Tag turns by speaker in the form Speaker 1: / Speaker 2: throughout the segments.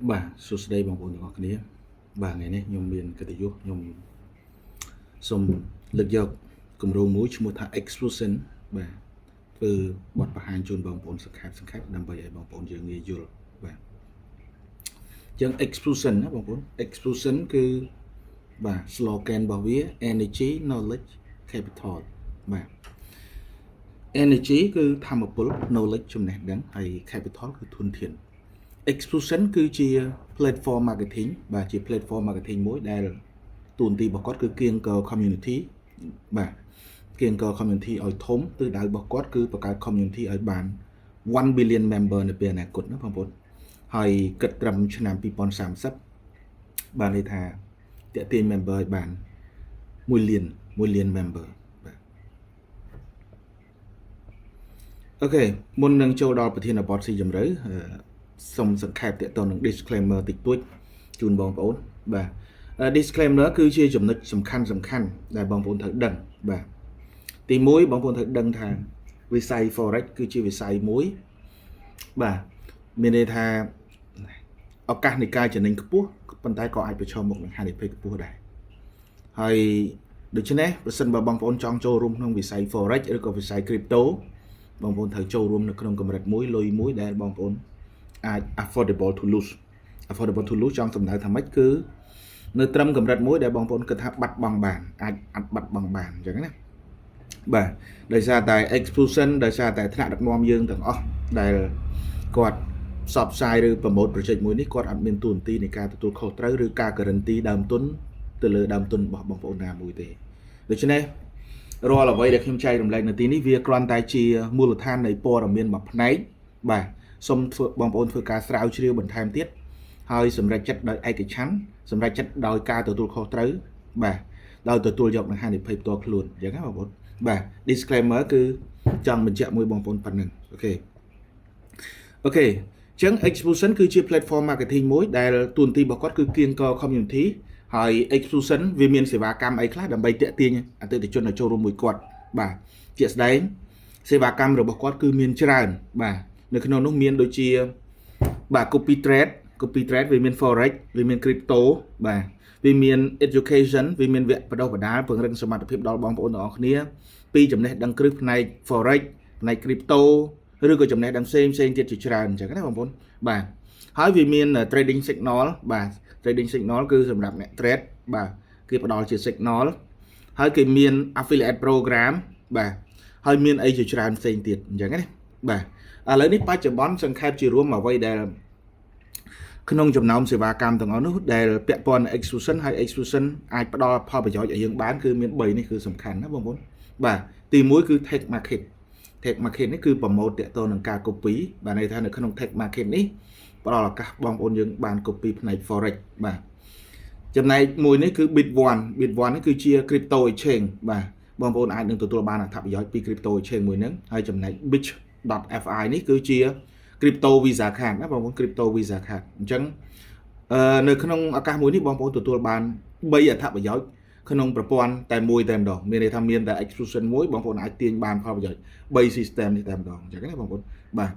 Speaker 1: បាទសួស្តីបងប្អូនទាំងអស់គ្នាបាទថ្ងៃនេះខ្ញុំមានកិត្តិយសខ្ញុំសូមលើកយកគម្រោងមួយឈ្មោះថា Explosion បាទធ្វើបទបង្ហាញជូនបងប្អូនសង្ខេបដើម្បីឲ្យបងប្អូនយើងងាយយល់បាទចឹង Explosion ណាបងប្អូន Explosion គឺបាទ slogan របស់វា Energy Knowledge Capital បាទ Energy គឺធម្មពល Knowledge ចំណេះដឹងហើយ Capital គឺធនធានExplosion គឺជា platform marketing បាទជា platform marketing មួយដែលទូនទីរបស់គាត់គឺគៀងក community បាទគៀងក community ឲ្យធំទិសដៅរបស់គាត់គឺបង្កើត community ឲ្យបាន1 billion member នៅពេលអនាគតណាបងប្អូនហើយគិតត្រឹមឆ្នាំ2030បានន័យថាតាក់ទាញ member ឲ្យបាន1 លាន member បាទអូខេមុននឹងចូលដល់ប្រធានបទស៊ីជម្រៅសូមសង្ខេបទាក់ទងនឹង disclaimer តិចតួចជូនបងប្អូនបាទ disclaimer គឺជាចំណុចសំខាន់ដែលបងប្អូនត្រូវដឹងបាទទី1បងប្អូនត្រូវដឹងថាវិស័យ forex គឺជាវិស័យមួយបាទមានន័យថាឱកាសនៃការចំណេញខ្ពស់ប៉ុន្តែក៏អាចប្រឈមមុខនឹងហានិភ័យខ្ពស់ដែរហើយដូច្នេះប្រសិនបើបងប្អូនចង់ចូលរួមក្នុងវិស័យ forex ឬក៏វិស័យ crypto បងប្អូនត្រូវចូលរួមនៅក្នុងកម្រិតមួយលុយមួយដែលបងប្អូនអាច affordable to lose ចង់សំដៅថាម៉េចគឺនៅត្រឹមកម្រិតមួយដែលបងប្អូនគិតថាបាត់បង់បានអាចបាត់បង់បានអញ្ចឹងណាបាទដោយសារតែ explosion ដោយសារតែថ្នាក់ដឹកនាំយើងទាំងអស់ដែលគាត់ផ្សព្វផ្សាយឬប្រម៉ូទ project មួយនេះគាត់អត់មានទូនាទីនៃការទទួលខុសត្រូវឬការ guarantee ដើមទុនទៅលើដើមទុនរបស់បងប្អូនណាមួយទេដូច្នេះរាល់អ្វីដែលខ្ញុំចែករំលែកនៅទីនេះវាគ្រាន់តែជាមូលដ្ឋាននៃព័ត៌មានមួយផ្នែកបាទសូមធ្វើបងប្អូនធ្វើការស្រាវជ្រាវបន្ថែមទៀតហើយសម្រេចចិត្តដោយឯកច្ឆន្ទសម្រេចចិត្តដោយការទទួលខុសត្រូវបាទដោយទទួលយកនឹងហានិភ័យផ្ទាល់ខ្លួនអញ្ចឹងណាបងប្អូនបាទ disclaimer គឺចង់បញ្ជាក់មួយបងប្អូនប៉ុណ្្នឹងអូខេអញ្ចឹង Explosion គឺជា platform marketing មួយដែលទូនាទីរបស់គាត់គឺគៀងក community ហើយ Explosion វាមានសេវាកម្មអីខ្លះដើម្បីទាក់ទាញអតិថិជនឲ្យចូលរួមមួយគាត់បាទជាក់ស្ដែងសេវាកម្មរបស់គាត់គឺមានច្រើនបាទនៅក្នុងនោះមានដូចជាបាទ copy trade វាមាន forex វាមាន crypto បាទវាមាន education វាមានវគ្គបណ្ដុះបណ្ដាលពង្រឹងសមត្ថភាពដល់បងប្អូនទាំងអស់គ្នាពីចំណេះដឹងគ្រឹះផ្នែក forex ផ្នែក crypto ឬក៏ចំណេះដឹងផ្សេងទៀតជាច្រើនអញ្ចឹងណាបងប្អូនបាទហើយវាមាន trading signal បាទ trading signal គឺសម្រាប់អ្នក trade បាទគេផ្ដល់ជា signal ហើយគេមាន affiliate program បាទហើយមានអីជាច្រើនផ្សេងទៀតអញ្ចឹងណាបាទឥឡូវនេះបច្ចុប្បន្នសង្ខេបជារួមអ្វីដែលក្នុងចំណោមសេវាកម្មទាំងអស់នោះដែលពាក់ព័ន្ធនឹង Explosion ហើយ Explosion អាចផ្ដល់ផលប្រយោជន៍ឲ្យយើងបានគឺមាន3នេះគឺសំខាន់ណាបងប្អូនបាទទី1គឺ Tech Market នេះគឺប្រម៉ូទទាក់ទងនឹងការ copy បាទន័យថានៅក្នុង Tech Market នេះផ្ដល់ឱកាសបងប្អូនយើងបាន copy ផ្នែក Forex បាទចំណែកមួយនេះគឺ Bit1 នេះគឺជា crypto exchange បាទបងប្អូនអាចនឹងទទួលបានអត្ថប្រយោជន៍ពី crypto exchange មួយហ្នឹងហើយចំណែក Bit.fi នេះគឺជា crypto visa card ណាបងប្អូន crypto visa card អញ្ចឹងនៅក្នុងឱកាសមួយនេះបងប្អូនទទួលបាន3អត្ថប្រយោជន៍ក្នុងប្រព័ន្ធតែមួយតែម្ដងមានន័យថាមានតែ Explosion មួយបងប្អូនអាចទាញបានផលប្រយោជន៍3 system នេះតែម្ដងអញ្ចឹងណាបងប្អូនបាទ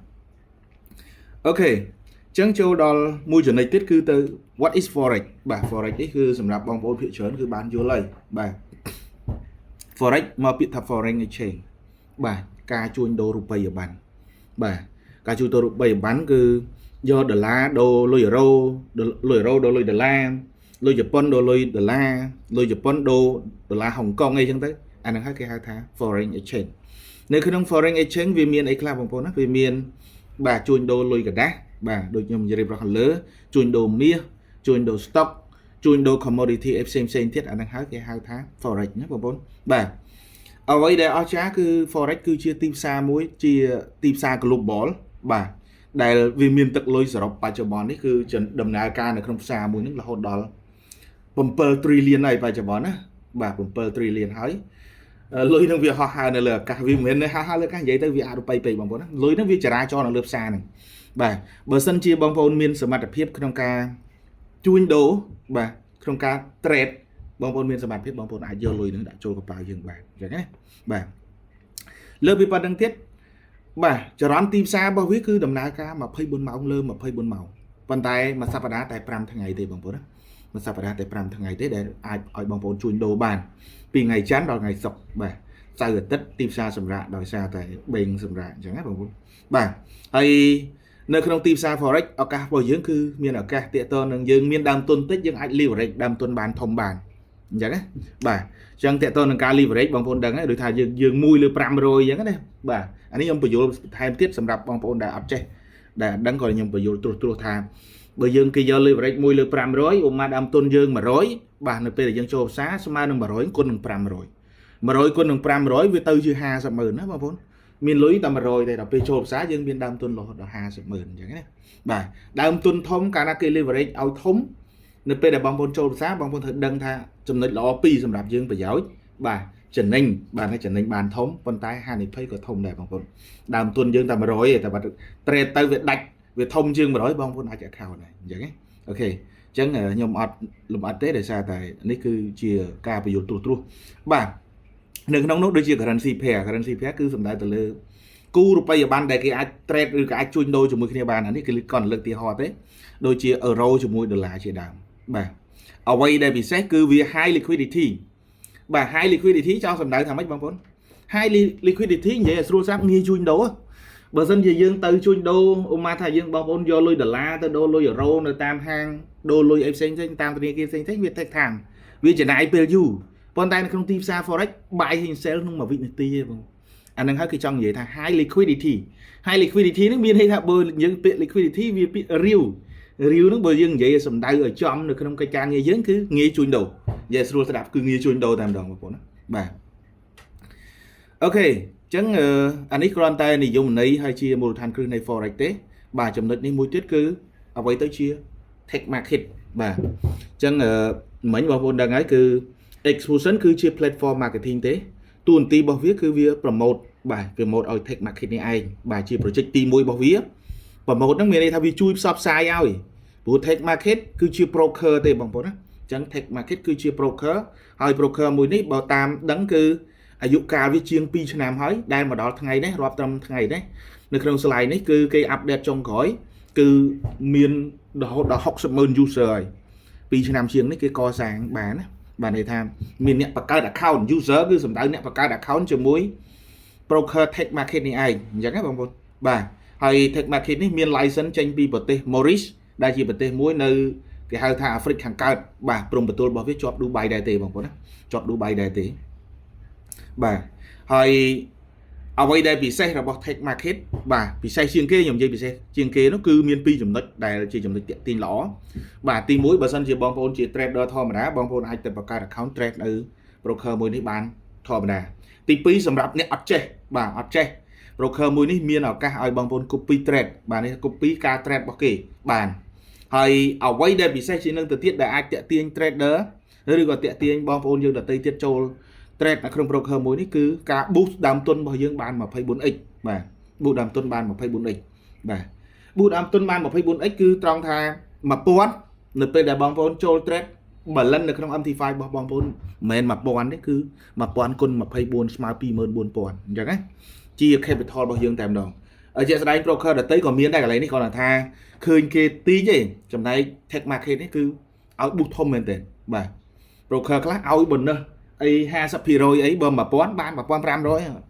Speaker 1: អូខេអញ្ចឹងចូលដល់មួយចំណុចទៀតគឺទៅ what is forex បាទ forex នេះគឺសម្រាប់បងប្អូនភាគច្រើនគឺបានយល់ហើយបាទ forex មកពាក្យថា foreign exchange បាទការជួញដូររូបិយប័ណ្ណបាទការជួញដូររូបិយប័ណ្ណគឺយកដុល្លារដូរលុយអឺរ៉ូលុយអឺរ៉ូដូរលុយដុល្លារលុយជប៉ុនដូរលុយដុល្លារលុយជប៉ុនដូរដុល្លារហុងកុងអីចឹងទៅអាហ្នឹងហើយគេហៅថា foreign exchange នៅក្នុង foreign exchange វាមានអីខ្លះបងប្អូនណាវាមានបាទជួញដូរលុយកដាស់បាទដូចខ្ញុំនិយាយរបស់ខាងលើជួញដូរមាសជួញដូរ stock ជួញដូរ commodity អីផ្សេងទៀតអាហ្នឹងហើយគេហៅថា forex ណាបងប្អូនបាទអ្វីដែលអស្ចារ្យគឺ forex គឺជាទីផ្សារមួយជាទីផ្សារ global បាទដែលវាមានទឹកលុយសរុបបច្ចុប្បន្ននេះគឺដំណើរការនៅក្នុងផ្សារមួយហ្នឹងរហូតដល់7 trillion ហើយបច្ចុប្បន្នណាបាទ7 trillion ហើយលុយនឹងវាហោះហើរនៅលើអាកាសវាមិនមែនហោះហើរលើអាកាសនិយាយទៅវាអរូបីពេកបងប្អូនណាលុយនឹងវាចរាចរនៅលើផ្សារហ្នឹងបាទបើសិនជាបងប្អូនមានសមត្ថភាពក្នុងការជួញដូរបាទក្នុងការ trade បងប្អូនមានសមត្ថភាពបងប្អូនអាចយកលុយនឹងដាក់ចូលកប៉ាល់យើងបានអញ្ចឹងណាបាទលើពីប៉ុណ្្នឹងទៀតបាទចរន្តទីផ្សាររបស់វាគឺដំណើរការ24ម៉ោងលើ24ម៉ោង ប៉ុន្តែមួយសប្តាហ៍តែ5ថ្ងៃទេបងប្អូនណាមួយសប្តាហ៍តែ5ថ្ងៃទេដែលអាចឲ្យបងប្អូនជួញដូរបានពីថ្ងៃច័ន្ទដល់ថ្ងៃសុក្របាទសៅរ៍អាទិត្យទីផ្សារសម្រាប់ដោយសារតែបេងសម្រាប់អញ្ចឹងណាបងប្អូនបាទហើយនៅក្នុងទីផ្សារ forex ឱកាសរបស់យើងគឺមានឱកាសទាក់ទងនឹងយើងមានដើមទុនតិចយើងអាច leverage ដើមទុនបានធំបានអញ្ចឹងណាបាទអញ្ចឹងទាក់ទងនឹងការ leverage បងប្អូនដឹងហើយដូចថាយើង1លើ500អញ្ចឹងណាបាទអានេះខ្ញុំបញ្យល់បន្ថែមទៀតសម្រាប់បងប្អូនដែលអត់ចេះដែលដឹងក៏ខ្ញុំបញ្យល់ត្រួសថាបើយើងគេយក leverage 1លើ500ឧមាដើមទុនយើង100បាទនៅពេលដែលយើងចូលផ្សារស្មើនឹង100គុណនឹង500គុណនឹង500វាទៅជា50,000ណាបងប្អូនមានលុយតែ100ទេដល់ពេលចូលផ្សារយើងមានដើមទុនរហូតដល់50,000អញ្ចឹងណាបាទដើមទុនធំកាលណាគេ leverage ឲ្យធំនៅពេលដែលបងប្អូនចូលផ្សារបងប្អូនត្រូវដឹងថាចំណុចល្អ2សម្រាប់យើងប្រយោជន៍បាទចំណេញបាទចំណេញបានធំប៉ុន្តែហានិភ័យក៏ធំដែរបងប្អូនដើមទុនយើងតែ100ទេតែបើ trade ទៅវាដាច់វាធំជាង100បងប្អូនអាច account ដែរអញ្ចឹងណាអូខេអញ្ចឹងខ្ញុំអត់លំអិតទេដោយសារតែនេះគឺជាការបញ្យល់ត្រួសបាទនៅក្នុងនោះដូចជា currency pair គឺសំដៅទៅលើគូរូបិយប័ណ្ណដែលគេអាច trade ឬក៏អាចជួញដូរជាមួយគ្នាបានអានេះគឺគាត់លើកទីហោទេដូចជាអឺរ៉ូជាមួយដុល្លារជាដើមបាទអ្វីដែលពិសេសគឺវា high liquidity បាទ high liquidity ចង់សំដៅថាម៉េចបងប្អូន high liquidity និយាយឲ្យស្រួលស្រាប់ងាយជួញដូរបើសិនជាយើងទៅជួញដូរឧមាថាយើងបងប្អូនយកលុយដុល្លារទៅដូរលុយអឺរ៉ូនៅតាមហាងដូរលុយអីផ្សេងៗតាមធនាគារផ្សេងៗវា take time វាចំណាយពេលយូរប៉ុន្តែនៅក្នុងទីផ្សារ forex buy and sell ក្នុង1វិនាទីទេបងអានឹងហើយគេចង់និយាយថា high liquidity នេះមានន័យថាបើយើងពាក្យ liquidity វាពាក្យ real ហ្នឹងបើយើងនិយាយសំដៅឲ្យចំនៅក្នុងកិច្ចការងារយើងគឺងាយជួញដូរនិយាយស្រួលស្ដាប់គឺងាយជួញដូរតែម្ដងបងប្អូនណាបាទអូខេអញ្ចឹងអានេះគ្រាន់តែនិយមន័យហើយជាមូលដ្ឋានគ្រឹះនៃ forex ទេបាទចំណុចនេះមួយទៀតគឺអ្វីទៅជា tech market បាទអញ្ចឹងមិញបងប្អូនដឹងហើយគឺ Exfusion គឺជា platform marketing ទេតួនាទីរបស់វាគឺវា promote បាទ promote ឲ្យ tech market នេះឯងបាទជា project ទី1របស់វា promote ហ្នឹងមានន័យថាវាជួយផ្សព្វផ្សាយឲ្យព្រោះ tech market គឺជា broker ទេបងប្អូនណាអញ្ចឹង tech market គឺជា broker ហើយ broker មួយនេះបើតាមដឹងគឺអាយុកាលវាជាង2ឆ្នាំហើយដែលមកដល់ថ្ងៃនេះរាប់ត្រឹមថ្ងៃនេះនៅក្នុង slide នេះគឺគេ update ចុងក្រោយគឺមានរហូតដល់ 60,000 user ហើយ2ឆ្នាំជាងនេះគេកសាងបានណាបាទន័យថាមានអ្នកបង្កើត account user គឺសំដៅអ្នកបង្កើត account ជាមួយ broker tech market នេះឯងអញ្ចឹងណាបងប្អូនបាទហើយ tech market នេះមាន license ចេញពីប្រទេស Maurice ដែលជាប្រទេសមួយនៅគេហៅថាអាហ្វ្រិកខាងកើតបាទព្រំប្រទល់របស់វាជាប់ Dubai ដែរទេបងប្អូនណាជាប់ Dubai ដែរទេបាទហើយអ្វីដែលពិសេសរបស់ tech market បាទពិសេសជាងគេខ្ញុំនិយាយពិសេសជាងគេនោះគឺមាន2ចំណុចដែលជាចំណុចទាក់ទាញល្អបាទទី1បើសិនជាបងប្អូនជា trader ធម្មតាបងប្អូនអាចទៅបង្កើត account trade នៅ broker មួយនេះបានធម្មតាទី2សម្រាប់អ្នកអត់ចេះបាទអត់ចេះ broker មួយនេះមានឱកាសឲ្យបងប្អូន copy trade បាទនេះ copy ការ trade របស់គេបានហើយអ្វីដែលពិសេសជាងនឹងទៅទៀតដែលអាចតាក់ទាញ trader ឬក៏តាក់ទាញបងប្អូនយើងដទៃទៀតចូល trade នៅក្នុង broker មួយនេះគឺការ boost ដើមទុនរបស់យើងបាន 24x បាទ boost ដើមទុនបាន 24x បាទ boost ដើមទុនបាន 24x គឺត្រង់ថា1000នៅពេលដែលបងប្អូនចូល trade balance នៅក្នុង MT5 របស់បងប្អូនមិនមែន1000ទេគឺ1000គុណ24ស្មើ 24000អញ្ចឹងណាជា capital របស់យើងតែម្ដងជាក់ស្ដែង broker ដទៃក៏មានដែរកន្លែងនេះគាត់ថាឃើញគេទីទេចំណែក tech market នេះគឺឲ្យ boost ធំមែនទេបាទ broker ខ្លះឲ្យ bonus អី 50% អីបើ1000បាន1500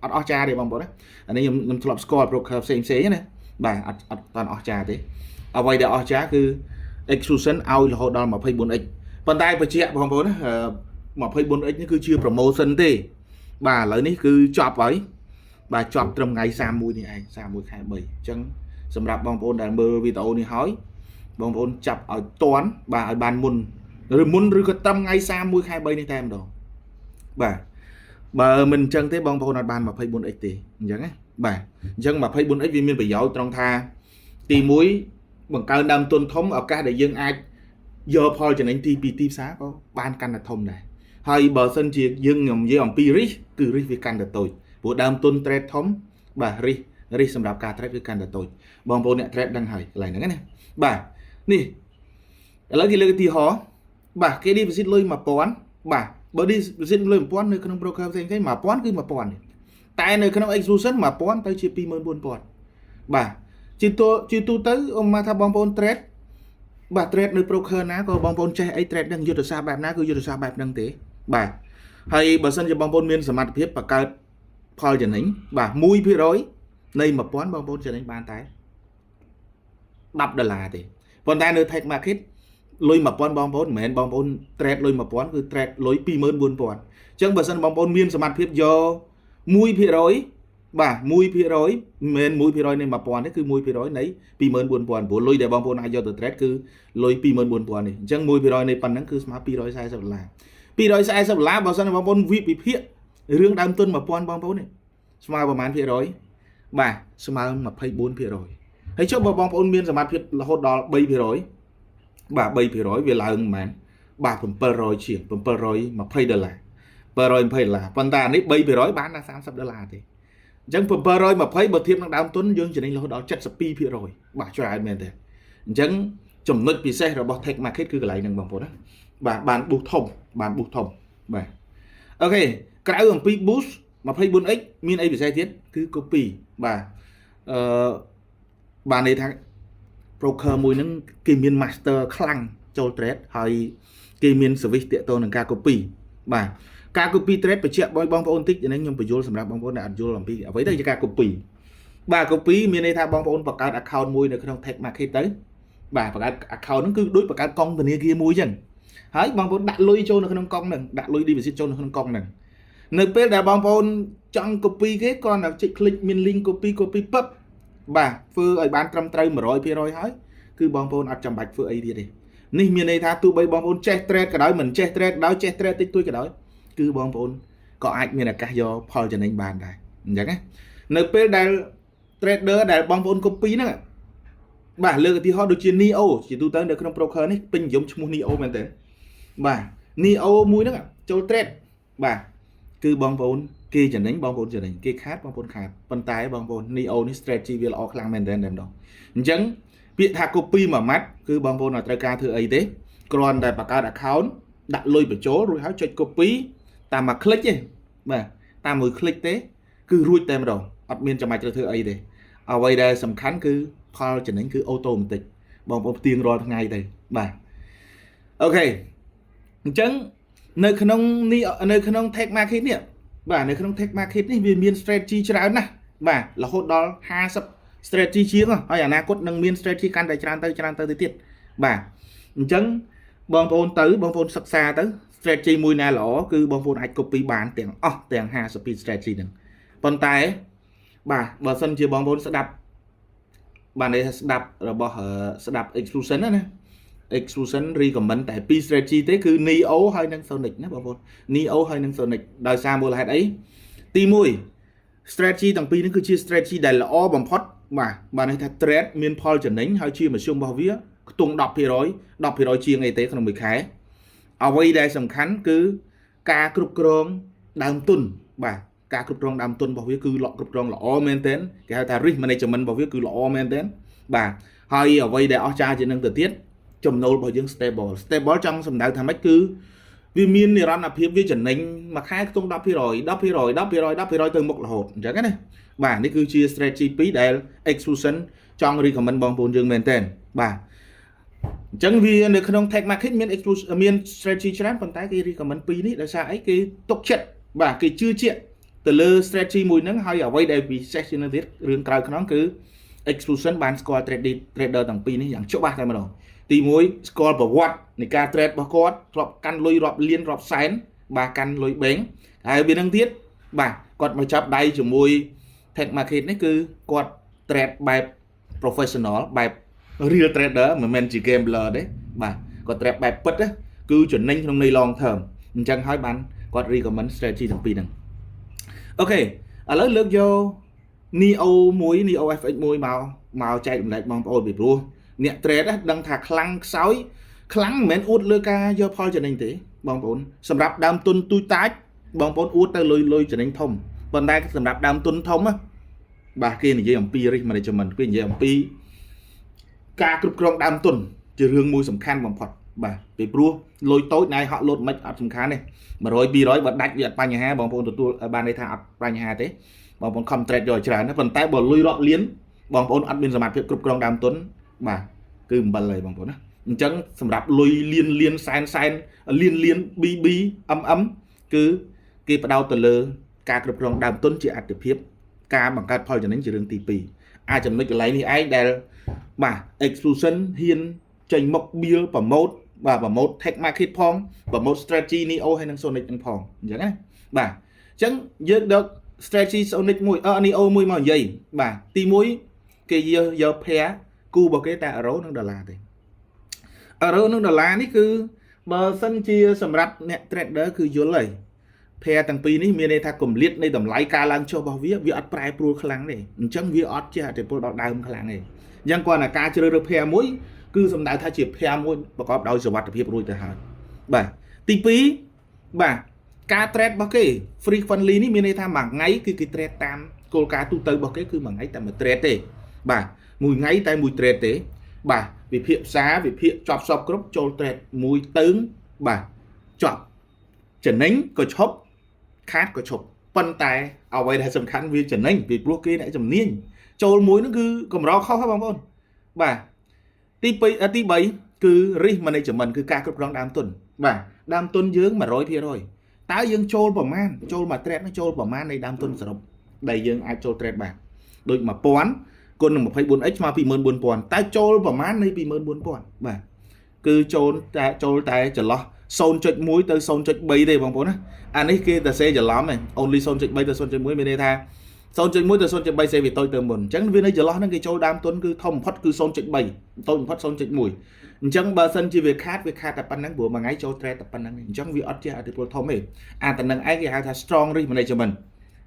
Speaker 1: អត់អស់ចាទេបងប្អូនណាអានេះខ្ញុំធ្លាប់ស្គាល់ broker ផ្សេងណាបាទអត់អស់ចាទេអ្វីដែលអស់ចាគឺ Exfusion ឲ្យរហូតដល់ 24x ប៉ុន្តែបញ្ជាក់បងប្អូនណា 24x នេះគឺជា promotion ទេបាទឥឡូវនេះគឺចប់ហើយបាទចប់ត្រឹមថ្ងៃ31នេះឯង31ខែ3អញ្ចឹងសម្រាប់បងប្អូនដែលមើលវីដេអូនេះហើយបងប្អូនចាប់ឲ្យតាន់បាទឲ្យបានមុនឬក៏ត្រឹមថ្ងៃ31ខែ3នេះតែម្ដងបាទបើមិនអញ្ចឹងទេបងប្អូនអត់បាន 24x ទេអញ្ចឹងណាបាទអញ្ចឹង 24x វាមានប្រយោជន៍ត្រង់ថាទី1បង្កើនដើមទុនធំឱកាសដែលយើងអាចយកផលចំណេញទីផ្សារក៏បានកាន់តែធំដែរហើយបើសិនជាយើងខ្ញុំនិយាយអំពី risk គឺ risk វាកាន់តែតូចព្រោះដើមទុន trade ធំបាទ risk សម្រាប់ការ trade វាកាន់តែតូចបងប្អូនអ្នក trade ដឹងហើយកន្លែងហ្នឹងណាបាទនេះឥឡូវគេលើកឧទាហរណ៍បាទគេ deposit លុយ 1000 បាទបើ deposit លុយ 1000 នៅក្នុង broker ផ្សេងៗ 1000 គឺ 1000 តែនៅក្នុង Exfusion 1000 ទៅជា 24000 បាទជាទូទៅមកថាបងប្អូន trade បាទ trade នៅ broker ណាក៏បងប្អូនចេះអី trade នឹងយុទ្ធសាស្ត្របែបណាគឺយុទ្ធសាស្ត្របែបហ្នឹងទេបាទហើយបើសិនជាបងប្អូនមានសមត្ថភាពបង្កើតផលចំណេញបាទ 1% នៃ 1000 បងប្អូនចំណេញបានតែ$10ទេប៉ុន្តែនៅ tech market លុយ 1000 បងប្អូនមិនមែនបងប្អូន trade លុយ 1000 គឺ trade លុយ 24000 អញ្ចឹងបើសិនបងប្អូនមានសមត្ថភាពយក 1% បាទ 1% មិនមែន 1% នៃ 1000 ទេគឺ 1% នៃ 24000 ព្រោះលុយដែលបងប្អូនអាចយកទៅ trade គឺលុយ 24000 នេះអញ្ចឹង 1% នៃប៉ុណ្ណឹងគឺស្មើ$240 $240បើសិនបងប្អូនវិភាគរឿងដើមទុន 1000 បងប្អូននេះស្មើប្រហែលភាគរយបាទស្មើ 24% ហើយចុះបើបងប្អូនមានសមត្ថភាពរហូតដល់ 3% បាទ 3% វាឡើងមិនមែនបាទ700ជាង$720 $720 ប៉ុន្តែអានេះ 3% បានដល់$30ទេអញ្ចឹង720បើធៀបនឹងដើមទុនយើងចំណេញរហូតដល់ 72% បាទច្រើនមែនទេអញ្ចឹងចំណុចពិសេសរបស់ Tech Market គឺកន្លែងហ្នឹងបងប្អូនណាបាទបាន boost ធំបាទអូខេក្រៅអំពី boost 24x មានអីពិសេសទៀតគឺ copy បាទបានន័យថា broker មួយហ្នឹងគេមាន master ខ្លាំងចូល trade ហើយគេមាន service ទាក់ទងនឹងការ copy បាទការ copy trade បញ្ជាក់បងប្អូនតិចនេះខ្ញុំបញ្យល់សម្រាប់បងប្អូនដែលអត់យល់អំពីអ្វីទៅជាការ copy បាទ copy មានន័យថាបងប្អូនបង្កើត account មួយនៅក្នុង Tech Market ទៅបាទបង្កើត account ហ្នឹងគឺដូចបង្កើតកុងធនាគារមួយអញ្ចឹងហើយបងប្អូនដាក់លុយចូលនៅក្នុងកុងហ្នឹងដាក់លុយ deposit ចូលនៅក្នុងកុងហ្នឹងនៅពេលដែលបងប្អូនចង់ copy គេគ្រាន់តែចុច click មាន link copy ពឹបបាទធ្វើឲ្យបានត្រឹមត្រូវ 100% ហើយគឺបងប្អូនអត់ចាំបាច់ធ្វើអីទៀតទេនេះមានន័យថាទោះបីបងប្អូនចេះ trade ក៏ដោយមិនចេះ trade ក៏ដោយចេះ trade តិចតួចក៏ដោយគឺបងប្អូនក៏អាចមានឱកាសយកផលចំណេញបានដែរអញ្ចឹងណានៅពេលដែល trader ដែលបងប្អូន copy ហ្នឹងបាទលើកឧទាហរណ៍ដូចជា NEO ជាទូទៅនៅក្នុង broker នេះពេញនិយមឈ្មោះ NEO មែនទេបាទ NEO មួយហ្នឹងចូល trade បាទគឺបងប្អូនគេចំណេញបងប្អូនចំណេញគេខាតបងប្អូនខាតប៉ុន្តែបងប្អូន NEO នេះ strategy វាល្អខ្លាំងមែនទែនតែម្ដងអញ្ចឹងពាក្យថា copy មួយម៉ាត់គឺបងប្អូនអត់ត្រូវការធ្វើអីទេគ្រាន់តែបង្កើត account ដាក់លុយបញ្ចូលរួចហើយចុច copy តាមមួយ click ទេបាទតាមមួយ click ទេគឺរួចតែម្ដងអត់មានចាំបាច់ត្រូវធ្វើអីទេអ្វីដែលសំខាន់គឺផលចំណេញគឺ automatic បងប្អូនផ្ទៀងរាល់ថ្ងៃទៅបាទអូខេអញ្ចឹងនៅក្នុង Tech Market នេះបាទនៅក្នុង Tech Market នេះវាមាន strategy ច្រើនណាស់បាទរហូតដល់50 strategy ជាងហើយអនាគតនឹងមាន strategy កាន់តែច្រើនទៅទៀតបាទអញ្ចឹងបងប្អូនសិក្សាទៅ strategy មួយណាល្អគឺបងប្អូនអាច copy បានទាំងអស់ទាំង52 strategy ហ្នឹងប៉ុន្តែបាទបើសិនជាបងប្អូនស្ដាប់បាទន័យថាស្ដាប់ exclusion ណា exclusion recommend តែ2 strategy ទេគឺ NEO ហើយនិង Sonic ណាបងប្អូន NEO ហើយនិង Sonic ដោយសារមូលហេតុអីទី1 strategy ទាំងពីរនេះគឺជា strategy ដែលល្អបំផុតបាទន័យថា trade មានផលចំណេញហើយជាមធ្យមរបស់វាខ្ទង់ 10% ជាងអីទេក្នុងមួយខែអ្វីដែលសំខាន់គឺការគ្រប់គ្រងដើមទុនបាទការគ្រប់គ្រងដើមទុនរបស់វាគឺគ្រប់គ្រងល្អមែនទែនគេហៅថា risk management របស់វាគឺល្អមែនទែនបាទហើយអ្វីដែលអស្ចារ្យជាងនឹងទៅទៀតចំណូលរបស់យើង stable ចង់សំដៅថាម៉េចគឺវាមាននិរន្តរភាពវាចំណេញមួយខែខ្ទង់ 10% ទៅមុខរហូតអញ្ចឹងណាបាទនេះគឺជា strategy 2ដែល exclusion ចង់ recommend បងប្អូនយើងមែនទែនបាទអញ្ចឹងវានៅក្នុង Tech Market មាន strategy ច្រើនប៉ុន្តែគេ recommend 2នេះដោយសារអីគេទុកចិត្តបាទគេជឿជាក់ទៅលើ strategy មួយហ្នឹងហើយអ្វីដែលពិសេសជាងនេះទៀតរឿងក្រៅខ្នងគឺ exclusion បានស្គាល់ trader ទាំងពីរនេះយ៉ាងច្បាស់តែម្ដងទី1ស្គាល់ប្រវត្តិនៃការ trade របស់គាត់ធ្លាប់កាន់លុយរាប់លានរាប់សែនបាទកាន់លុយបេងហើយវានឹងទៀតបាទគាត់មកចាប់ដៃជាមួយ Tech Market នេះគឺគាត់ trade បែប professional បែប real trader មិនមែនជា gambler ទេបាទគាត់ trade បែបពិតគឺចំណេញក្នុងន័យ long term អញ្ចឹងហើយបានគាត់ recommend strategy ទាំងពីរហ្នឹងអូខេឥឡូវលើកយក NEO FX មកចែករំលែកបងប្អូនពីព្រោះអ្នក trade ដឹងថាខ្លាំងខ្សោយខ្លាំងមិនមែនអួតលើការយកផលចំណេញទេបងប្អូនសម្រាប់ដើមទុនទូចតាចបងប្អូនអួតទៅលុយចំណេញធំប៉ុន្តែសម្រាប់ដើមទុនធំបាទគេនិយាយអំពី risk management គេនិយាយអំពីការគ្រប់គ្រងដើមទុនជារឿងមួយសំខាន់បំផុតបាទពីព្រោះលុយតូចណៃហក់លោតមិនអត់សំខាន់ទេ100 200បើដាច់វាអត់បញ្ហាបងប្អូនទទួលបានន័យថាអត់បញ្ហាទេបងប្អូន contract យកច្រើនប៉ុន្តែបើលុយរាប់លានបងប្អូនអត់មានសមត្ថភាពគ្រប់គ្រងដើមទុនបាទគឺអំបិលហើយបងប្អូនណា chẳng sầm đạp lùi liên liên san liên liên bi cứ cái bắt đầu từ lơ ca cực rong đàm tuân chỉ ạt được hiệp ca bằng ca phơi cho nên chỉ đường tì pì ai chẳng mấy cái lấy thì ai đều mà explosion hiên tranh mộc bia và mode tech market phong và mode strategy neo hay năng sonic năng phong chẳng ấy bà chẳng dứt được strategy sonic mùi neo mùi màu dày bà ti muối cái giờ phe cu bảo cái ta ở rấu năng Đà Lạt thì ở rấu năng Đà Lạt ní cứ bờ sân chia sầm rập nè trader cứ vô lời phe tầng pi ní miền này ta cùng liệt đây tầm lái ca lang cho bao viết viết ắt prai pro khlang này chẳng viết ắt chia để pro đào đào khlang này giang qua là ca chơi được phe muối cứ sầm đại tha chỉ phe muối và có đào sờ vặt được hiệp rồi từ hà bà ti pi bà ca trade bao cái frequently ní miền này ta mặc ngay cái trade tam cô ca tu tới bao cái cứ mặc ngay tam một trade thế bà mùi ngay tay mùi trade thế bà vì phiệp xá vì phiệp chọc sọc group cho trade mùi tướng bà chọc chẩn nính có chốc khát có chốc phân tài ở đây là sầm khăn vì chẩn nính vì block kia lại chấm niên trôi muối nó cứ cầm rau không bằng con bà tí bảy cứ ri mà này chấm mình cứ ca cực rong đam tuần bà đam tuần dướng mà rồi thì rồi táo dương trôi vào man trôi mà trade nó trôi vào man này đam tuần sập đầy dương ai trôi trade bà đôi mà poán con 24x มา 20,000 តែចូលប្រមាណនៃ 20,000 បាទគឺចូលតែចន្លោះ 0.1 ទៅ 0.3 ទេបងប្អូនណាអានេះគេតែសេច្រឡំហ្នឹង only 0.3 ទៅ 0.1 មានន័យថា 0.1 ទៅ 0.3 សេវាតូចទៅមុនអញ្ចឹងវានៅចន្លោះហ្នឹងគេចូលដើមទុនគឺធំបំផុតគឺ 0.3 តូចបំផុត 0.1 អញ្ចឹងបើសិនជាវាខាតតែប៉ុណ្ណឹងព្រោះមួយថ្ងៃចូល trade តែប៉ុណ្ណឹងអញ្ចឹងវាអត់ជាអតិពលធំទេអាតែនឹងឯងគេហៅថា strong risk management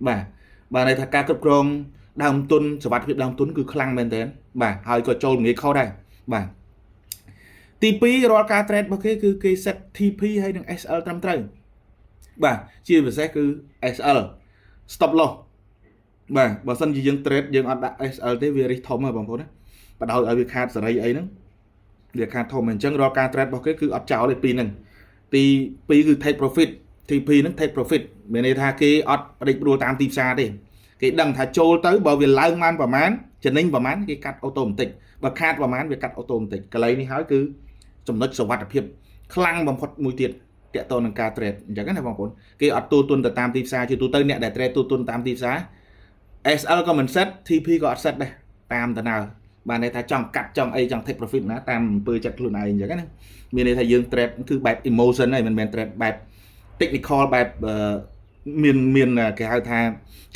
Speaker 1: បាទន័យថាការគ្រប់គ្រងដើមទុនសវត្ថិភាពដើមទុនគឺខ្លាំងមែនទែនបាទហើយក៏ចូលងាយខុសដែរបាទទី2រាល់ការ trade របស់គេគឺគេ set TP ហើយនិង SL ត្រឹមត្រូវបាទជាពិសេសគឺ SL stop loss បាទបើសិនជាយើង trade យើងអត់ដាក់ SL ទេវារិះធំហើយបងប្អូនណាបដោយឲ្យវាខាតសេរីអីហ្នឹងវាខាតធំអញ្ចឹងរាល់ការ trade របស់គេគឺអត់ចោលទេពីហ្នឹងទី2គឺ take profit TP ហ្នឹង take profit មានន័យថាគេអត់ផ្ដេចព្រួលតាមទីផ្សារទេគេដឹងថាចូលទៅបើវាឡើងបានប្រមាណចំណេញប្រមាណគេកាត់អូតូម៉ាទិកបើខាតប្រមាណវាកាត់អូតូម៉ាទិកកន្លែងនេះហើយគឺចំណុចសុវត្ថិភាពខ្លាំងបំផុតមួយទៀតតាក់ទងនឹងការ trade អញ្ចឹងណាបងប្អូនគេអត់ទូទុនទៅតាមទីផ្សារជាទូទៅអ្នកដែល trade ទូទុនតាមទីផ្សារ SL ក៏មិន set TP ក៏អត់ set ដែរតាមដំណើរបានន័យថាចង់កាត់ចង់អីចង់ take profit ណាតាមអំពើចិត្តខ្លួនឯងអញ្ចឹងណាមានន័យថាយើង trade គឺបែប emotion ហើយមិនមែន trade បែប technical បែបមានគេហៅថា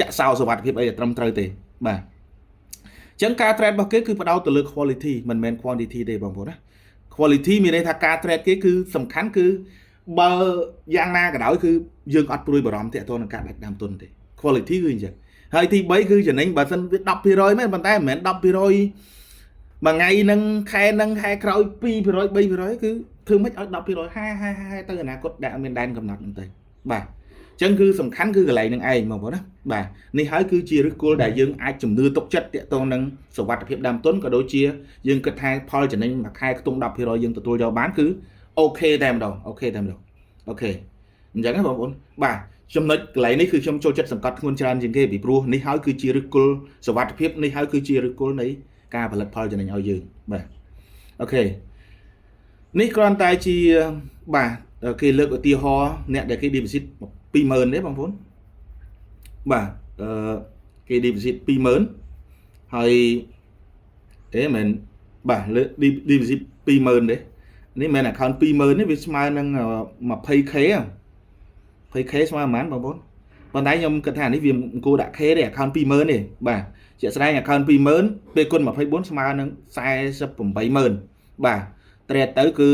Speaker 1: ចាក់សោសុវត្ថិភាពអីត្រឹមត្រូវទេបាទអញ្ចឹងការ trade របស់គេគឺផ្ដោតទៅលើ quality មិនមែន quantity ទេបងប្អូនណា quality មានន័យថាការ trade គេគឺសំខាន់គឺបើយ៉ាងណាក៏ដោយគឺយើងអត់ព្រួយបារម្ភទាក់ទងនឹងការដាច់ដើមទុនទេ quality គឺអញ្ចឹងហើយទី3គឺចំណេញបើសិនវា 10% មែនប៉ុន្តែមិនមែន 10% មួយថ្ងៃនឹងខែនឹងខែក្រោយ 2% 3% គឺធ្វើមិនឲ្យ 10% ហាទៅអនាគតដែលអត់មានដែនកំណត់ហ្នឹងទេបាទចឹងគឺសំខាន់គឺកន្លែងនឹងឯងបងប្អូនណាបាទនេះហើយគឺជាឫសគល់ដែលយើងអាចជំនឿទុកចិត្តទាក់ទងនឹងសុវត្ថិភាពដើមទុនក៏ដូចជាយើងគិតថាផលចំណេញមួយខែខ្ទង់ 10% យើងទទួលយកបានគឺអូខេតែម្ដងអូខេអញ្ចឹងណាបងប្អូនបាទចំណុចកន្លែងនេះគឺខ្ញុំចូលចិត្តសង្កត់ធ្ងន់ច្រើនជាងគេពីព្រោះនេះហើយគឺជាឫសគល់សុវត្ថិភាពនេះហើយគឺជាឫសគល់នៃការផលិតផលចំណេញឲ្យយើងបាទអូខេនេះគ្រាន់តែជាបាទគេលើកឧទាហរណ៍អ្នកដែលគេ deposit 20,000 ទេបងប្អូនបាទគេ deposit 20,000 ហើយមែនបាទលើ deposit 20,000 ទេនេះមែន account 20,000 នេះវាស្មើនឹង 20k 20k ស្មើប៉ុន្មានបងប្អូនប៉ុន្តែខ្ញុំគិតថានេះវាគួរដាក់ k ទេ account 20,000 ទេបាទជាក់ស្ដែង account 20,000 ពេលគុណ24ស្មើនឹង 48,000 បាទត្រេតទៅគឺ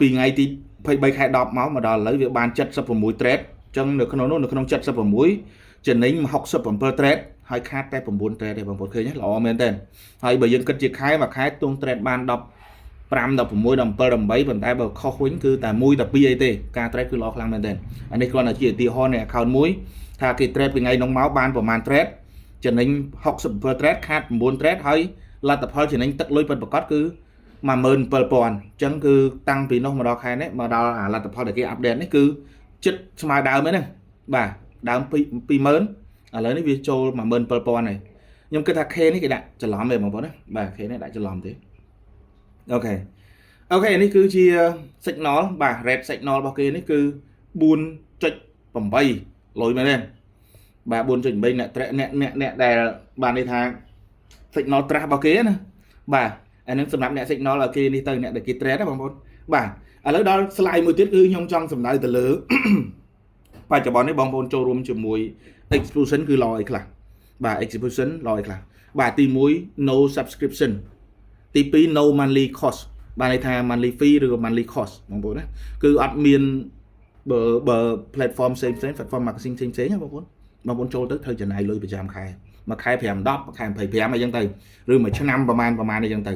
Speaker 1: ពីថ្ងៃទី23ខែ10មកដល់ឥឡូវវាបាន76 trade អញ្ចឹងនៅក្នុងនោះនៅក្នុង76ចំណេញ67 trade ហើយខាតតែ9 trade ទេបងប្អូនឃើញទេល្អមែនតើហើយបើយើងគិតជាខែមួយខែទង trade បាន15 16 17 18ប៉ុន្តែបើខុសវិញគឺតែ1តែ2អីទេការ trade គឺល្អខ្លាំងមែនតើអានេះគ្រាន់តែជាឧទាហរណ៍នៃ account មួយថាគេ trade ពីថ្ងៃនោះមកបានប្រហែល trade ចំណេញ67 trade ខាត9 trade ហើយលទ្ធផលចំណេញទឹកលុយពិតប្រាកដគឺ17,000 អញ្ចឹងគឺតាំងពីនោះមកដល់ខែនេះមកដល់លទ្ធផលដែលគេអាប់ដេតនេះគឺចិត្តស្មើដើមហ្នឹងបាទដើម 20,000 ឥឡូវនេះវាចូល 17,000 ហើយខ្ញុំគិតថា K នេះគេដាក់ច្រឡំទេបងប្អូនណាបាទ K នេះដាក់ច្រឡំទេអូខេ ok នេះគឺជា signal បាទ red signal របស់គេនេះគឺ 4.8 លុយមែនទេបាទ 4.8 អ្នកដែលបានន័យថា signal trash របស់គេណាបាទអានឹងសម្រាប់អ្នក signal ឲ្យគេនេះទៅអ្នកដែលគេ trade ណាបងប្អូនបាទឥឡូវដល់ slide មួយទៀតគឺខ្ញុំចង់សំដៅទៅលើ បច្ចុប្បន្ននេះបងប្អូនចូលរួមជាមួយ exclusion គឺល្អអីខ្លះបាទ exclusion ល្អអីខ្លះបាទទី1 no subscription ទី2 no monthly cost បានន័យថា monthly fee ឬ monthly cost បងប្អូនណាគឺអត់មានបើ platform ផ្សេង platform marketing ផ្សេងបងប្អូនចូលទៅត្រូវចំណាយលុយប្រចាំខែមួយខែ5 10មួយខែ25អីចឹងទៅឬមួយឆ្នាំប្រហែលអីចឹងទៅ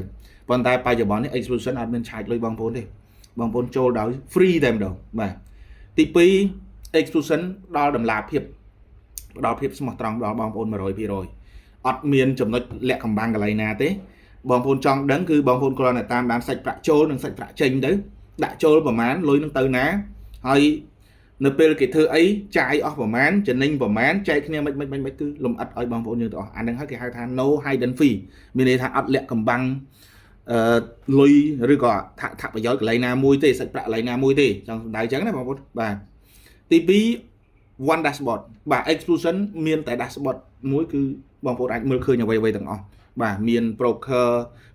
Speaker 1: ប៉ុន្តែបច្ចុប្បន្ននេះ exclusion អត់មានឆាចលុយបងប្អូនទេបងប្អូនចូលដោយ free តែម្ដងបាទទី2 exclusion ដល់តម្លាភាពផ្ដល់ភាពស្មោះត្រង់ដល់បងប្អូន 100% អត់មានចំណុចលាក់កំបាំងកន្លែងណាទេបងប្អូនចង់ដឹងគឺបងប្អូនគ្រាន់តែតាមដានសាច់ប្រាក់ចូលនិងសាច់ប្រាក់ចេញទៅដាក់ចូលប្រមាណលុយនឹងទៅណាហើយនៅពេលគេធ្វើអីចាយអស់ប្រមាណចំណេញប្រមាណចែកគ្នាមិនគឺលំអិតឲ្យបងប្អូនយើងទាំងអស់អានឹងហើយគេហៅថា no hidden fee មានន័យថាអត់លាក់កំបាំងលុយឬក៏ថាប្រយោជន៍កន្លែងណាមួយទេសាច់ប្រាក់កន្លែងណាមួយទេចង់សម្ដៅអញ្ចឹងណាបងប្អូនបាទទី2 one dashboard បាទ exclusion មានតែ dashboard មួយគឺបងប្អូនអាចមើលឃើញអ្វីទាំងអស់បាទមាន broker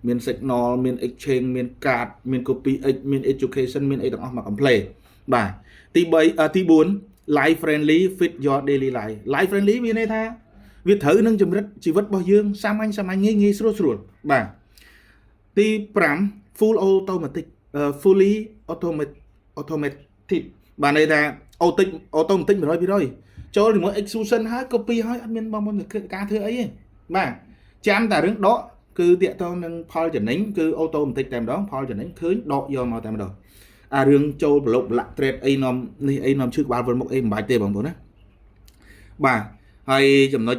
Speaker 1: មាន signal មាន exchange មាន card មាន copy x មាន education មានអីទាំងអស់មក complete បាទទី4 life friendly fit your daily life friendly មានន័យថាវាត្រូវនឹងជំរិតជីវិតរបស់យើងសាមញ្ញងាយស្រួលបាទទី5 full automatic fully automatic បាទន័យថា automatic 100%ចូលជាមួយ exclusion ហើយ copy ហើយអត់មានបងប្អូនការធ្វើអីទេបាទចាំតែរឿងដកគឺតាក់ទងនឹងផលចំណេញគឺ automatic តែម្ដងផលចំណេញឃើញដកយកមកតែម្ដងអារឿងចូលប្រឡូកប្រឡាក់ trade អីនាំនេះអីនាំឈឺក្បាលវិលមុខអីមិនបាច់ទេបងប្អូនណាបាទហើយចំណុច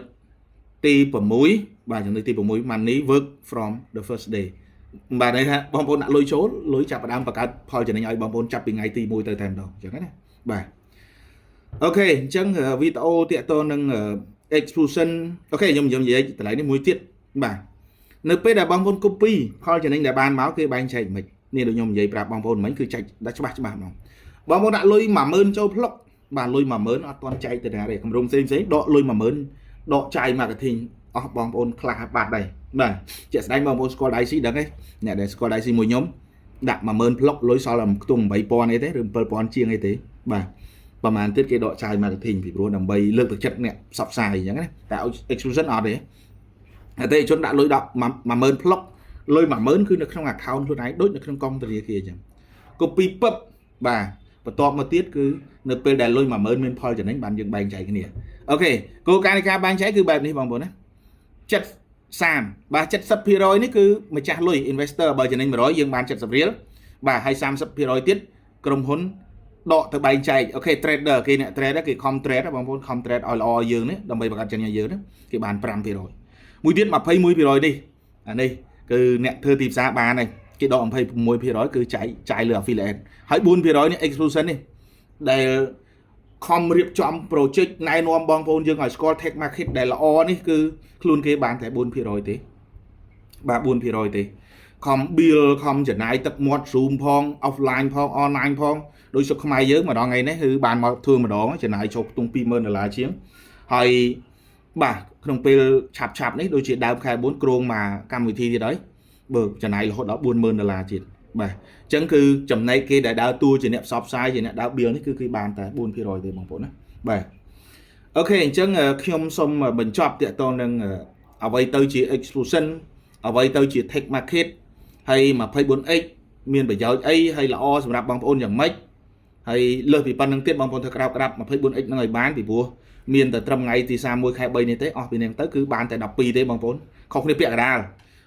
Speaker 1: ទី6បាទចំណុចទី6 money work from the first day បាទន័យថាបងប្អូនដាក់លុយចូលលុយចាប់ផ្ដើមបង្កើតផលចំណេញឲ្យបងប្អូនចាប់ពីថ្ងៃទី1ទៅតែម្ដងអញ្ចឹងណាបាទអូខេអញ្ចឹងវីដេអូតាក់ទងនឹង exclusion អូខេខ្ញុំនិយាយកន្លែងនេះមួយទៀតបាទនៅពេលដែលបងប្អូន copy ផលចំណេញដែលបានមកគេបែងចែកមិននេះដូចខ្ញុំនិយាយប្រាប់បងប្អូនមិញគឺចែកដាក់ច្បាស់ហ្មងបងប្អូនដាក់លុយ 10000 ចូលផ្លុកបាទលុយ 10000 អត់ទាន់ចែកទៅណាទេគម្រោងផ្សេងដកលុយ 10000 ដកចាយ marketing អស់បងប្អូនខ្លះបាត់ដែរបាទជាក់ស្ដែងបងប្អូនស្គាល់ IC ដឹងទេអ្នកដែលស្គាល់ IC មួយខ្ញុំដាក់ 10000 ផ្លុកលុយសល់តែខ្ទង់ 8000 អីទេឬ 7000 ជាងអីទេបាទប្រហែលទៀតគេដកចាយ marketing ពីព្រោះដើម្បីលើកទឹកចិត្តអ្នកផ្សព្វផ្សាយអញ្ចឹងណាតែ exclusion អត់ទេអតិថិជនដាក់លុយ10 10000 ផ្លុកលុយ 10000 គឺនៅក្នុង account ខ្លួនឯងដូចនៅក្នុងកុងធនាគារអញ្ចឹង copy ពឹបបាទបន្ទាប់មកទៀតគឺនៅពេលដែលលុយ 10000 មានផលចំណេញបានយើងបែងចែកគ្នាអូខេគោលការណ៍នៃការបែងចែកគឺបែបនេះបងប្អូនណា70 បាទ 70% នេះគឺម្ចាស់លុយ investor បើចំណេញ 100 យើងបាន 70 រៀលបាទហើយ 30% ទៀតក្រុមហ៊ុនដកទៅបែងចែកអូខេ trader គេអ្នក trader គេ com trade បងប្អូន com trade ឲ្យល្អយើងនេះដើម្បីបង្កើតចំណេញយើងនេះគេបាន 5% មួយទៀត 21% នេះអានេះគឺអ្នកធ្វើទីផ្សារបានហើយគេដក 26% គឺចាយលើ affiliate ហើយ 4% នេះ exclusion នេះដែលខំរៀបចំ project ណែនាំបងប្អូនយើងឲ្យស្គាល់ tech market ដែលល្អនេះគឺខ្លួនគេបានតែ 4% ទេបាទ 4% ទេខំ bill ខំចំណាយទឹកមាត់ Zoom ផង offline ផង online ផងដោយសុខខ្មែរយើងម្ដងថ្ងៃនេះគឺបានមកធ្វើម្ដងចំណាយចូលខ្ទង់ $20000 ជាងហើយបាទក្នុងពេលឆាប់នេះដូចជាដើមខែ4គ្រោងមកកម្មវិធីទៀតហើយបើចំណាយរហូតដល់$40000ទៀតបាទអញ្ចឹងគឺចំណែកគេដែលដើរតួជាអ្នកផ្សព្វផ្សាយជាអ្នកដើរ bill នេះគឺគេបានតែ 4% ទេបងប្អូនណាបាទអូខេអញ្ចឹងខ្ញុំសូមបញ្ចប់តាក់ទងនឹងអ្វីទៅជា exclusion អ្វីទៅជា tech market ហើយ 24x មានប្រយោជន៍អីហើយល្អសម្រាប់បងប្អូនយ៉ាងម៉េចហើយលើសពីប៉ុណ្្នឹងទៀតបងប្អូនធ្វើក្រាប 24x នឹងឲ្យបានពីព្រោះមានតែត្រឹមថ្ងៃទី31ខែ3នេះទេអស់ពីនេះទៅគឺបានតែ12ទេបងប្អូនខុសគ្នាពាក់កណ្ដាល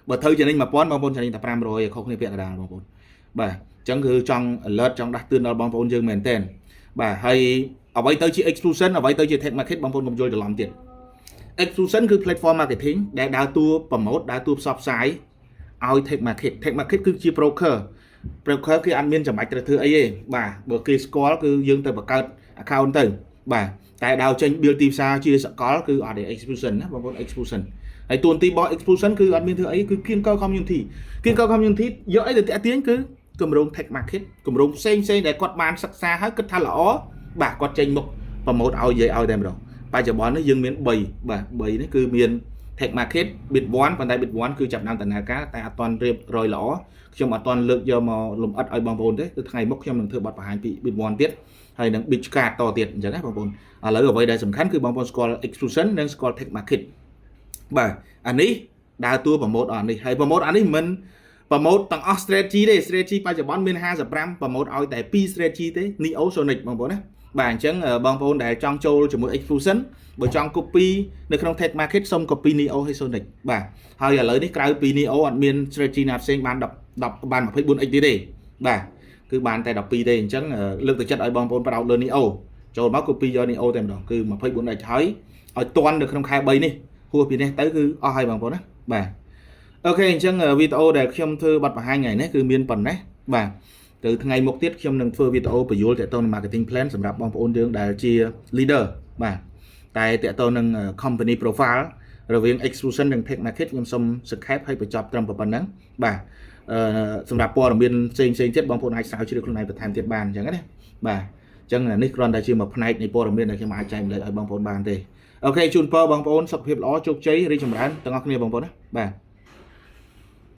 Speaker 1: បើធ្វើចំណេញ 1000 បងប្អូនចំណេញតែ500ខុសគ្នាពាក់កណ្ដាលបងប្អូនបាទអញ្ចឹងគឺចង់ alert ចង់ដាស់តឿនដល់បងប្អូនយើងមែនទែនបាទហើយអ្វីទៅជា exclusion អ្វីទៅជា tech market បងប្អូនកុំយល់ច្រឡំទៀត exclusion គឺ platform marketing ដែលដើរតួ promote ដើរតួផ្សព្វផ្សាយឲ្យ tech market គឺជា broker គេអត់មានចាំបាច់ត្រូវធ្វើអីទេបាទបើគេស្គាល់គឺយើងទៅបង្កើត account ទៅបាទតែដើរចេញ build ទីផ្សារជាសកលគឺអត់ទេ exclusion ណាបងប្អូន exclusion ហើយតួនាទីរបស់ exclusion គឺអត់មានធ្វើអីគឺគៀងកោ community គៀងកោ community យកអីទៅតាក់ទាញគឺ គម្រោង tech market គម្រោងផ្សេងដែលគាត់បានសិក្សាហើយគិតថាល្អបាទគាត់ចេញមកប្រម៉ូទឲ្យនិយាយឲ្យតែម្ដងបច្ចុប្បន្ននេះយើងមាន3បាទ3នេះគឺមាន tech market bit 1 ប៉ុន្តែ bit 1គឺចាប់ដើមដំណើរការតែអត់ទាន់រៀបរយល្អខ្ញុំអត់ទាន់លើកយកមកលម្អិតឲ្យបងប្អូនទេគឺថ្ងៃមុខខ្ញុំនឹងធ្វើបទបង្ហាញពី bit 1ទៀតហើយនឹង bit card តទៀតអញ្ចឹងណាបងប្អូនឥឡូវអ្វីដែលសំខាន់គឺបងប្អូនស្គាល់ exclusion និងស្គាល់ tech market បាទអានេះដើរតួប្រម៉ូទអានេះហើយប្រម៉ូទអានេះមិនប្រម៉ូទទាំងអស់ strategy ទេ strategy បច្ចុប្បន្នមាន55ប្រម៉ូទឲ្យតែ2 strategy ទេ Neo Sonic បងប្អូនណាបាទអញ្ចឹងបងប្អូនដែលចង់ចូលជាមួយ exclusion បើចង់ copy នៅក្នុង tech market សុំ copy Neo ហើយ Sonic បាទហើយឥឡូវនេះក្រៅពី Neo អត់មាន strategy ណាផ្សេងបាន10បាន 24x ទេបាទគឺបានតែ12ទេអញ្ចឹងលើកទឹកចិត្តឲ្យបងប្អូនបដោតលើ Neo ចូលមក copy យក Neo តែម្ដងគឺ 24x ហើយឲ្យទាន់នៅក្នុងខែ3នេះហួសពីនេះទៅគឺអស់ហើយបងប្អូនណាបាទអូខេអញ្ចឹងវីដេអូដែលខ្ញុំធ្វើបទបង្ហាញថ្ងៃនេះគឺមានប៉ុណ្ណេះបាទទៅថ្ងៃមុខទៀតខ្ញុំនឹងធ្វើវីដេអូបញ្យល់ទាក់ទងនឹង marketing plan សម្រាប់បងប្អូនយើងដែលជា leader បាទតែទាក់ទងនឹង company profile រវាង exclusion និង tech market ខ្ញុំសូមសង្ខេបឲ្យបញ្ចប់ត្រឹមប៉ុណ្ណឹងបាទសម្រាប់ព័ត៌មានផ្សេងទៀតបងប្អូនអាចស្រាវជ្រាវខ្លួនឯងបន្ថែមទៀតបានអញ្ចឹងណាបាទអញ្ចឹងនេះគ្រាន់តែជាមួយផ្នែកនៃព័ត៌មានដែលខ្ញុំអាចចែកម្លែកឲ្យបងប្អូនបានទេអូខេជូនពរបងប្អូនសុខភាពល្អជោគជ័យរីកចម្រើនទាំងអស់គ្នាបងប្អូនណាបាទ